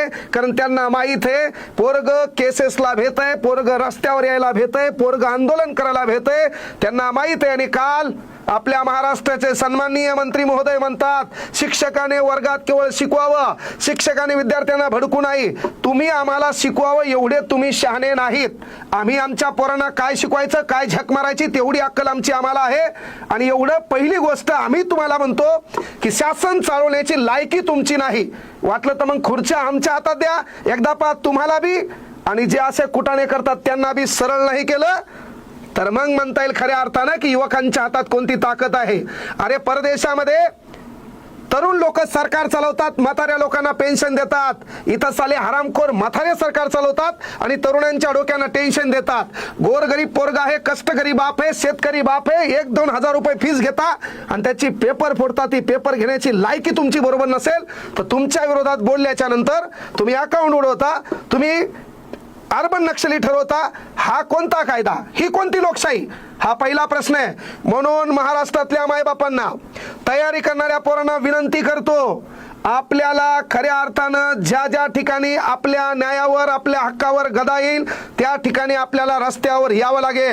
आहे, कारण त्यांना माहित आहे पोरग केसेसला भेटय, पोरग रस्त्यावर यायला भेटय, पोरग आंदोलन करायला भेटय, त्यांना माहित आहे। आणि काल आपल्या महाराष्ट्राचे सन्माननीय मंत्री महोदय म्हणतात शिक्षकाने वर्गात केवळ शिकवावं, शिक्षकाने विद्यार्थ्यांना भडकू नाही, तुम्ही आम्हाला शिकवावं एवढे तुम्ही शहाणे नाहीत, आम्ही आमच्या पोरांना काय शिकवायचं काय झक मारायची तेवढी अक्कल आमची आम्हाला आहे। आणि एवढं पहिली गोष्ट आम्ही तुम्हाला म्हणतो की शासन चालवण्याची लायकी तुमची नाही, वाटलं तर मग खुर्च्या आमच्या हातात द्या एकदा पा तुम्हाला बी, आणि जे असे कुटाणे करतात त्यांना बी सरळ नाही केलं तर मग म्हणता येईल खऱ्या अर्थानं की युवकांच्या हातात कोणती ताकद आहे। अरे परदेशामध्ये तरुण लोक सरकार चालवतात, म्हाताऱ्या लोकांना पेन्शन देतात, इथं साले हरामखोर म्हातारे सरकार चालवतात आणि तरुणांच्या डोक्यांना टेन्शन देतात। गोरगरीब पोरगा आहे, कष्टकरी बाप आहे, शेतकरी बाप आहे, 1-2 हजार रुपये फीस घेता आणि त्याची पेपर फोडता, ती पेपर घेण्याची लायकी तुमची बरोबर नसेल तर तुमच्या विरोधात बोलल्याच्या नंतर तुम्ही अकाउंट उडवता, तुम्ही अर्बन नक्षली ठरवता, हा कोणता कायदा, ही कोणती लोकशाही, हा पहिला प्रश्न आहे। म्हणून महाराष्ट्रातल्या मायबापांना, तयारी करणाऱ्या पोरांना विनंती करतो, आपल्याला खऱ्या अर्थानं ज्या ज्या ठिकाणी आपल्या न्यायावर आपल्या हक्कावर गदा येईल त्या ठिकाणी आपल्याला रस्त्यावर यावं लागेल।